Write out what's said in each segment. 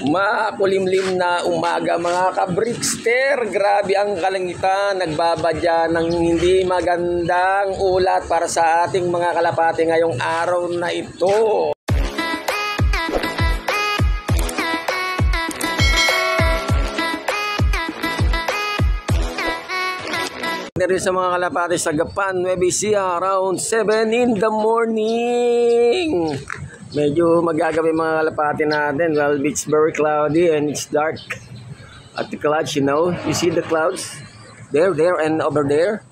Makulimlim na umaga mga kabrikster. Grabe ang kalangitan. Nagbabadya ng hindi magandang ulat para sa ating mga kalapati ngayong araw na ito. Rin sa mga kalapati sa Gapan, Nueva Ecija, around 7 in the morning. Medyo magagabi mga kalapati natin. Well, it's very cloudy and it's dark at the clouds, you know. You see the clouds? There, and over there.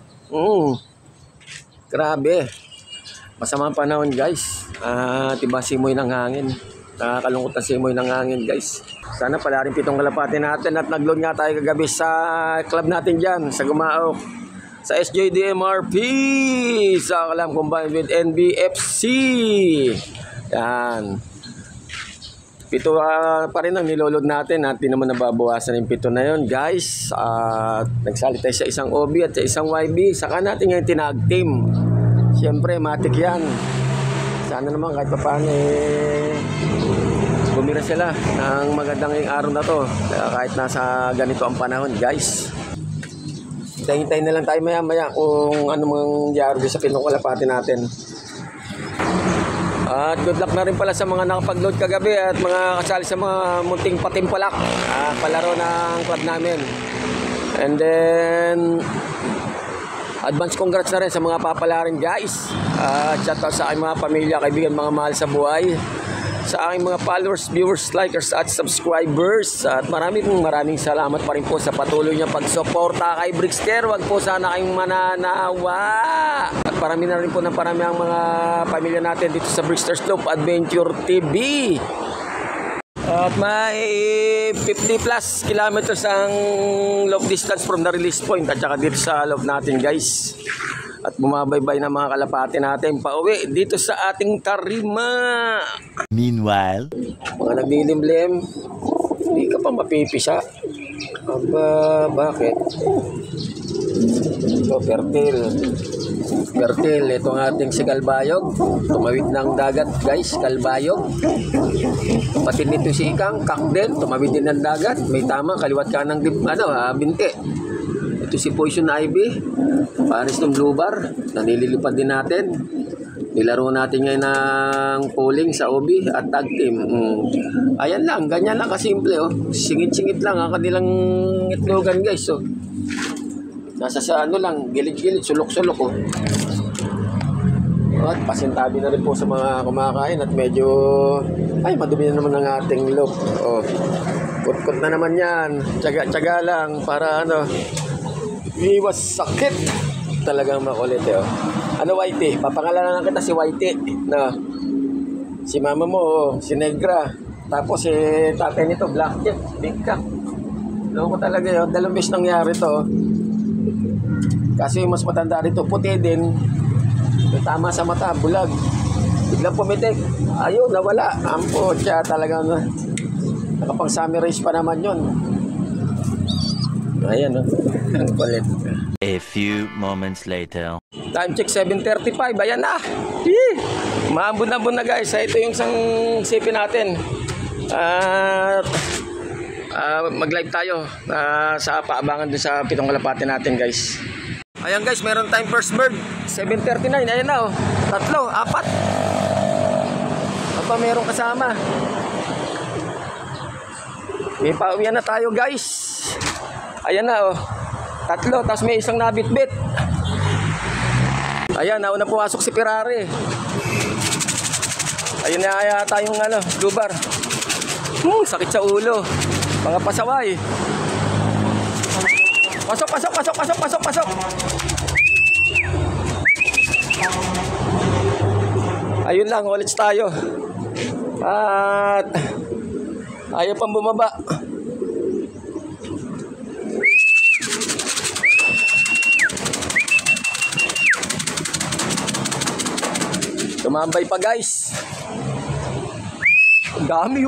Grabe. Masamang panahon, guys. Diba simoy ng hangin. Nakakalungkot na simoy ng hangin, guys. Sana pala rin pitong kalapati natin at nag-load nga tayo kagabi sa club natin dyan, sa Gumaok. Sa SJDMRP, sa Kalam combined with NBFC. Yan. Pito pa rin ang nilolod natin. Hindi naman nababawasan yung pito na yun, guys. Nagsali tayo sa isang OB at sa isang YB. Saka natin ngayon tinag team. Siyempre, matik yan. Sana naman kahit pa paano bumira sila ng magandang araw na to. Kahit nasa ganito ang panahon, guys. Hintayin na lang tayo maya-maya kung ano mangyayari sa pitong kalapati natin. At good luck na rin pala sa mga nakapag-load kagabi at mga kasali sa mga munting patimpalak palaro ng club namin. And then advance congrats na rin sa mga papalarin, guys. Shout out sa aking mga pamilya, kaibigan, mga mahal sa buhay, sa aking mga followers, viewers, likers at subscribers. At maraming salamat pa rin po sa patuloy niyang pagsuporta kay Brixter. Wag po sana kayong mananawa. At parami na rin po ng parami ang mga pamilya natin dito sa Brixter Slope Adventure TV. At may 50 plus kilometers ang love distance from the release point at saka dito sa loob natin, guys. At bumabaybay na mga kalapati natin pauwi dito sa ating tarima. Meanwhile, mga naglilimlim, hindi ka pa mapipisa. Aba, bakit? Ito, Bertil, ito ang ating si Kalbayog. Tumawid ng dagat, guys, Kalbayog. Kapatid nito si Ikang, Kakden, tumawid din ng dagat. May tama, kaliwat ka ng binti. Ito si Poison Ivy, pares ng Blue Bar, nanililipad din natin. Nilaro natin ngayon ng polling sa OB at tag team. Ayan lang, ganyan lang kasimple. Singit-singit lang ang kanilang itlogan, guys. Nasa sa ano lang, gilid-gilid, sulok-sulok. At pasintabi na rin po sa mga kumakain at medyo, madumi na naman ang ating look. Kut-kut na naman yan. Tsaga-tsaga lang para iwas sakit. Talagang makulit Ano, Whitey? Papangalanan kita si Whitey. No. Si mama mo, si Negra. Tapos si tatay nito, Blackjack, Big Cock. Loko talaga dalawang beses nangyari to. Kasi mas matanda rito, puti din. Tama sa mata, bulag. Biglang pumitik. Ayun, nawala. Ampo, siya talagang nakapang summer race pa naman yun. Ayan, ang kulit. A few moments later. Time check 7:35. Ayan na. Maambon-ambon na, guys. Ito yung isang sipin natin. Mag-live tayo sa paabangan dun sa pitong kalapati natin, guys. Ayan, guys, meron tayong first bird. 7:39. Ayan na, 3, 4. Aba, meron kasama. May pauwian na tayo, guys. Ayan na, 3, tapos may isang nabit-bit. Ayan, nauna pumasok si Ferrari. Ayun na yata yung Blue Bar. Sakit sa ulo. Mga pasaway. Pasok. Ayun lang, ulit tayo. At ayaw pang bumaba. Tumambay pa, guys. Ang dami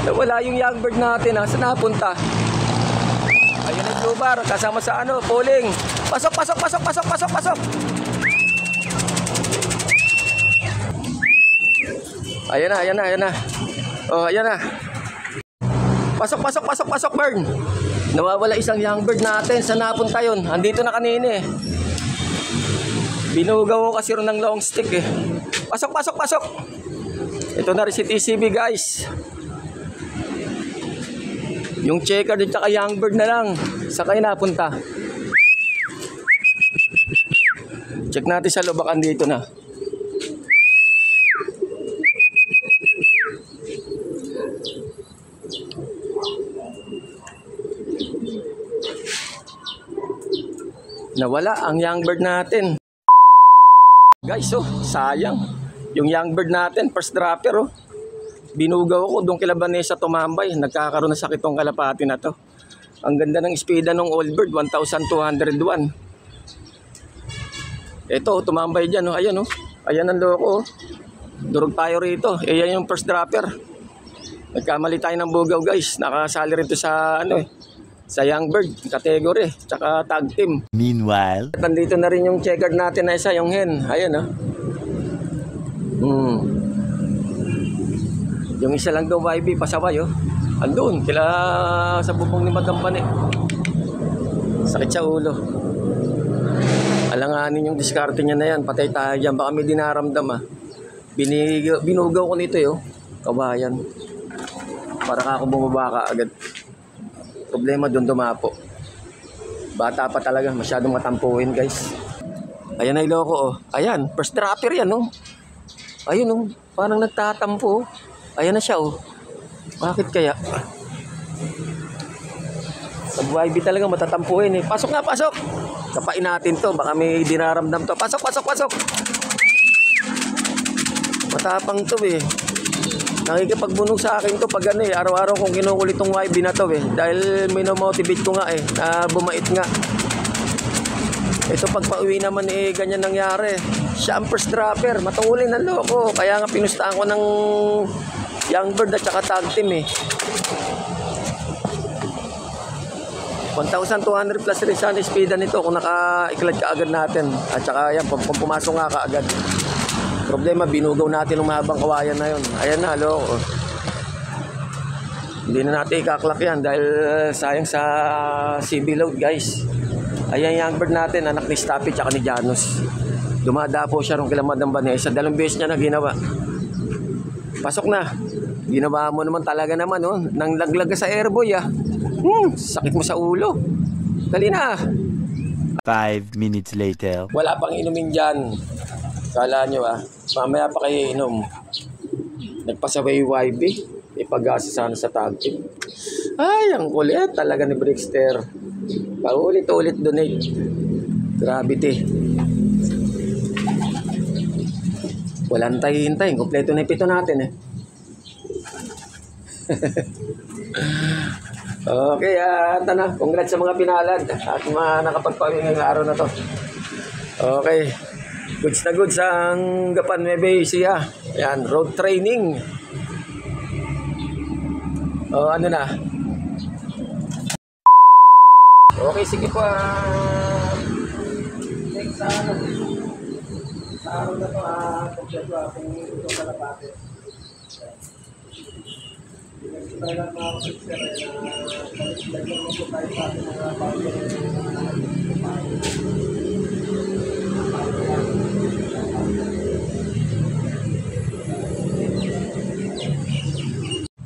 Nawala yung young bird natin. Saan napunta? Ayun ang Blue Bar. Kasama sa polling. Pasok. Ayan na. Oh, ayan na. Pasok, pasok, pasok, pasok, Bern. Nawawala isang young bird natin. Saan napunta yun? Andito na kanina eh. Binugaw ko kasi rin ng long stick eh. Pasok, pasok, pasok. Ito na rin si TCB, guys. Yung checker din tsaka young bird na lang. Saan kayo napunta? Check natin sa loob, baka dito na. Nawala ang young bird natin. Guys, oh, sayang. Yung young bird natin, first dropper, oh. Binugaw ko doon kila Vanessa tumambay. Nagkakaroon ng sakit tong kalapati na to. Ang ganda ng speeda ng old bird, 1,201. Ito, tumambay dyan, oh. Ayan, oh. Ayan ang loko, oh. Durog tayo rito. Ayan yung first dropper. Nagkamali tayo ng bugaw, guys. Nakasali rin to sa, ano eh, sa young bird category, tsaka tag team. Meanwhile, Nandito na rin yung checkered natin na isa, yung hen. Ayan, oh. Yung isa lang daw YB, pasaway, oh. Andun, kila sa bubong ni Madam Pane. Sakit sa ulo. Alanganin yung diskarte niya na yan. Patay tayo dyan. Baka may dinaramdam, ah. Binugaw ko nito, oh. Kabayan. Para ka ako bumaba ka agad. Problema doon dumapo. Bata pa talaga, masyadong matampuhin, guys. Ayan ay loko, oh. Ayan, first dropper yan, oh. Ayun, oh. Parang nagtatampo, oh. Ayan na siya, oh. Bakit kaya? Pag YB talaga matatampuhin, eh. Pasok na, pasok! Kapain natin to, baka may dinaramdam to. Pasok, pasok, pasok! Matapang to, eh. Nakikipagbunog sa akin to pag ano eh, araw-araw kong kinukulit tong YB na to eh. Dahil minomotivate ko nga eh, na bumait nga. Ito pag pauwi naman eh, ganyan nangyari. Siya ang first dropper, matulin na loko. Kaya nga pinustaan ko ng young bird at saka tag team eh. 1,200 plus rin sana speeda nito kung naka-iklad ka agad natin. At saka yan, kung pumasok nga ka agad. Problema, binugaw natin ng mahabang kawayan na yun. Ayan na, loko. Hindi na natin ikaklak yan dahil sayang sa CB load, guys. Ayan yung bird natin, anak ni Stapi tsaka ni Janus. Dumadapo siya rin kila Madam Vanessa. 2 beses niya na ginawa. Pasok na. Ginawa mo naman talaga naman, oh. Nang laglag ka sa airboy, ah. Sakit mo sa ulo. Dali na. 5 minutes later. Wala pang inumin dyan. Kala nyo, ah. Mamaya pa kayo inom. Nagpasaway YB. Ipag-asa sana sa tag team. Ay, ang kulit talaga ni Brickster. Paulit-ulit donate. Gravity. Walang tayo-hintayin. Kompleto na yung 7 natin eh. Okay, anta na. Congrats sa mga pinalad at mga nakapagpawin ngayong araw na to. Okay. Goods na goods ang Gapan Nueva Ecija. Yan, road training. O, ano na? Okay, sige po. Next sa ano? Sa araw na to, kompleto akong ito kalapate. Tayo lang mga kapitser na lagyan mo po tayo sa ating mga power.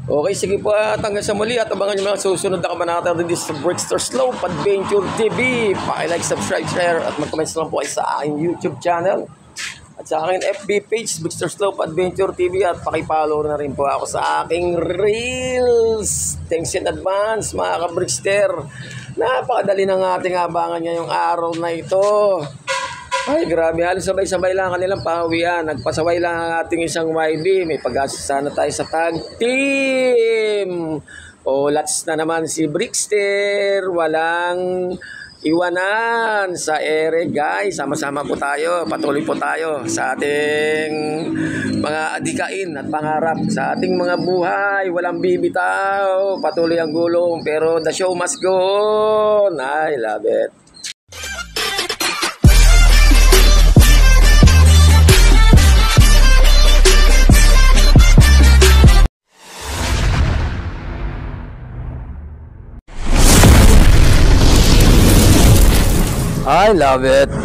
Okay, sige po at hanggang sa muli at abangan nyo mga susunod na kabanata dito sa Brickster Slope Adventure TV. Paki-like, subscribe, share at mag-comment lang po kayo sa aking YouTube channel at sa aking FB page Brickster Slope Adventure TV at paki-follow na rin po ako sa aking Reels. Thanks in advance mga ka-Brickster. Napakadali ng ating abangan ngayong araw na ito. Ay, grabe. Halos sabay-sabay lang kanilang pahawian. Nagpasaway lang ang ating isang YB. May pag-asa sana tayo sa tag team. O, lats na naman si Brickster. Walang iwanan sa ere, guys. Sama-sama po tayo. Patuloy po tayo sa ating mga adikain at pangarap. Sa ating mga buhay. Walang bibitaw. Patuloy ang gulong. Pero the show must go on. I love it. I love it.